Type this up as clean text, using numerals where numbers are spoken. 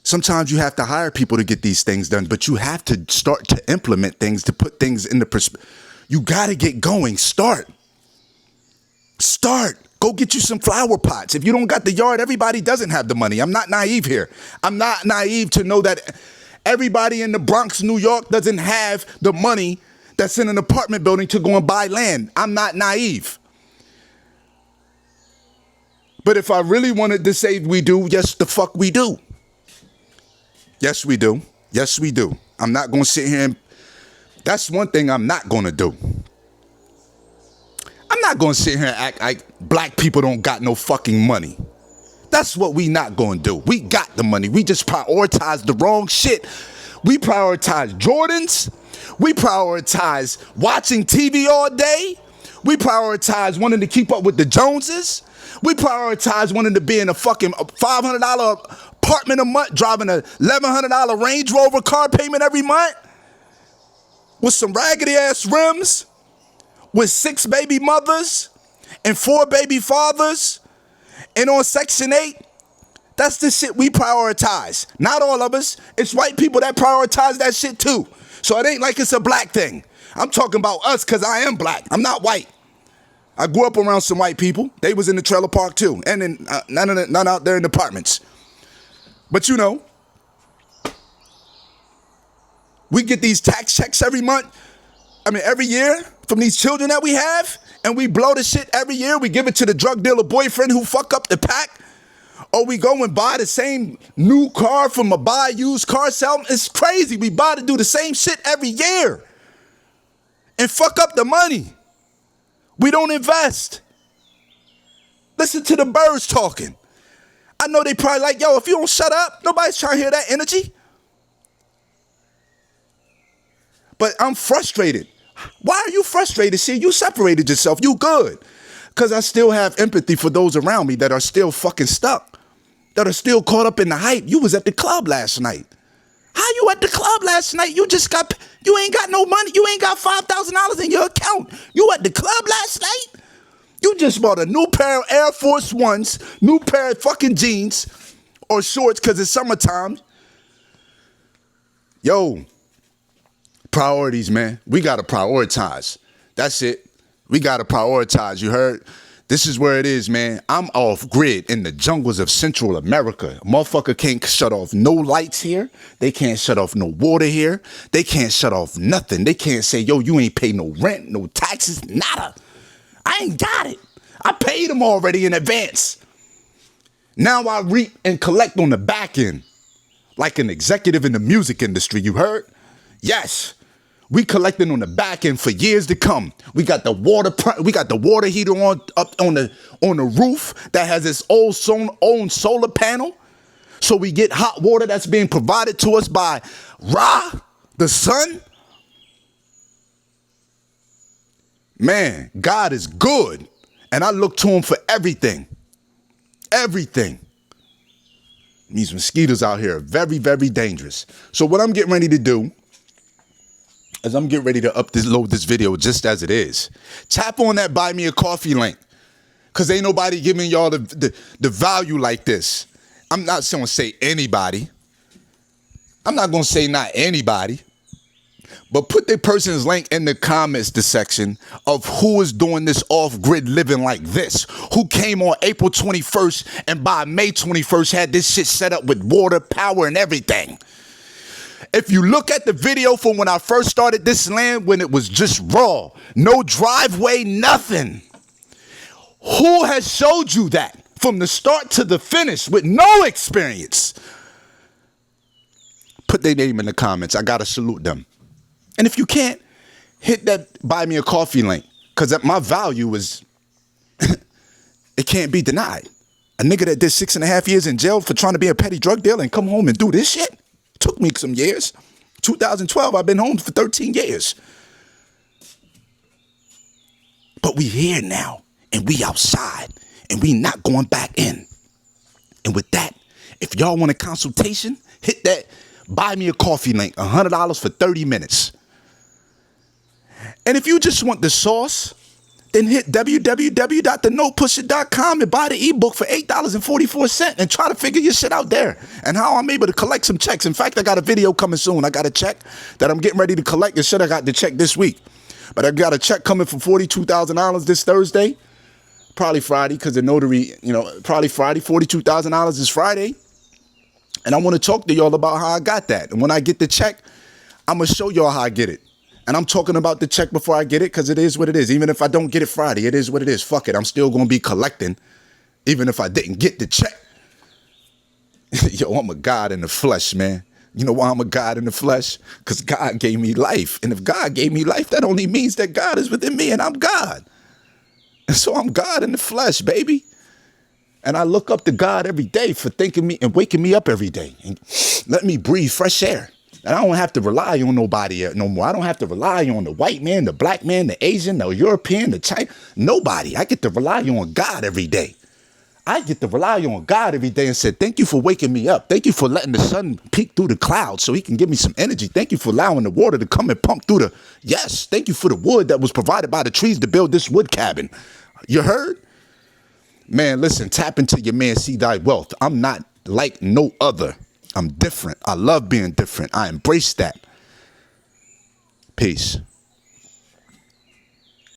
Sometimes you have to hire people to get these things done, but you have to start to implement things, to put things into perspective. You got to get going. Start. Go get you some flower pots. If you don't got the yard, everybody doesn't have the money. I'm not naive here. I'm not naive to know that everybody in the Bronx, New York doesn't have the money that's in an apartment building to go and buy land. I'm not naive. But if I really wanted to say we do, yes, the fuck we do. Yes, we do. Yes, we do. I'm not going to sit here and... That's one thing I'm not going to do. I'm not going to sit here and act like black people don't got no fucking money. That's what we not going to do. We got the money. We just prioritize the wrong shit. We prioritize Jordans. We prioritize watching TV all day. We prioritize wanting to keep up with the Joneses. We prioritize wanting to be in a fucking $500 apartment a month, driving a $1,100 Range Rover car payment every month with some raggedy ass rims, with 6 baby mothers and 4 baby fathers, and on Section 8. That's the shit we prioritize. Not all of us. It's white people that prioritize that shit too. So it ain't like it's a black thing. I'm talking about us because I am black. I'm not white. I grew up around some white people. They was in the trailer park too, and in none out there in the apartments. But you know, we get these tax checks every year from these children that we have, and we blow the shit every year. We give it to the drug dealer boyfriend who fuck up the pack, or we go and buy the same new car from a buy used car sale. It's crazy. We buy to do the same shit every year and fuck up the money. We don't invest. Listen to the birds talking. I know they probably like, yo, if you don't shut up, nobody's trying to hear that energy. But I'm frustrated. Why are you frustrated? See, you separated yourself. You good. Because I still have empathy for those around me that are still fucking stuck, that are still caught up in the hype. You was at the club last night. How you at the club last night? You ain't got no money. You ain't got $5,000 in your account. You at the club last night? You just bought a new pair of Air Force Ones, new pair of fucking jeans or shorts because it's summertime. Yo, priorities, man. We got to prioritize. That's it. We got to prioritize. You heard? This is where it is, man. I'm off grid in the jungles of Central America. Motherfucker can't shut off no lights here. They can't shut off no water here. They can't shut off nothing. They can't say, yo, you ain't pay no rent, no taxes, nada. I ain't got it. I paid them already in advance. Now I reap and collect on the back end. Like an executive in the music industry, you heard? Yes. We collecting on the back end for years to come. We got the water heater up on the roof that has its own solar panel. So we get hot water that's being provided to us by Ra, the sun. Man, God is good. And I look to him for everything. Everything. These mosquitoes out here are very, very dangerous. So what I'm getting ready to do is I'm getting ready to load this video just as it is. Tap on that buy me a coffee link. Because ain't nobody giving y'all the value like this. I'm not going to say anybody. I'm not going to say not anybody. But put the person's link in the comments section of who is doing this off-grid living like this. Who came on April 21st and by May 21st had this shit set up with water, power, and everything. If you look at the video from when I first started this land, when it was just raw, no driveway, nothing. Who has showed you that from the start to the finish with no experience? Put their name in the comments. I gotta salute them. And if you can't, hit that buy me a coffee link. Because my value is, it can't be denied. A nigga that did 6.5 years in jail for trying to be a petty drug dealer and come home and do this shit. Took me some years. 2012, I've been home for 13 years. But we here now, and we outside, and we not going back in. And with that, if y'all want a consultation, hit that buy me a coffee link, $100 for 30 minutes. And if you just want the sauce, then hit www.thenotepusher.com and buy the ebook for $8.44 and try to figure your shit out there and how I'm able to collect some checks. In fact, I got a video coming soon. I got a check that I'm getting ready to collect. And shit, I got the check this week. But I got a check coming for $42,000 this Thursday. Probably Friday because the notary, probably Friday. $42,000 is Friday. And I want to talk to y'all about how I got that. And when I get the check, I'm going to show y'all how I get it. And I'm talking about the check before I get it because it is what it is. Even if I don't get it Friday, it is what it is. Fuck it. I'm still going to be collecting even if I didn't get the check. Yo, I'm a God in the flesh, man. You know why I'm a God in the flesh? Because God gave me life. And if God gave me life, that only means that God is within me and I'm God. And so I'm God in the flesh, baby. And I look up to God every day for thinking me and waking me up every day and let me breathe fresh air. And I don't have to rely on nobody no more. I don't have to rely on the white man, the black man, the Asian, the European, the Chinese. Nobody. I get to rely on God every day. I get to rely on God every day and say, thank you for waking me up. Thank you for letting the sun peek through the clouds so he can give me some energy. Thank you for allowing the water to come and pump through yes. Thank you for the wood that was provided by the trees to build this wood cabin. You heard? Man, listen, tap into your man, see thy wealth. I'm not like no other. I'm different. I love being different. I embrace that. Peace.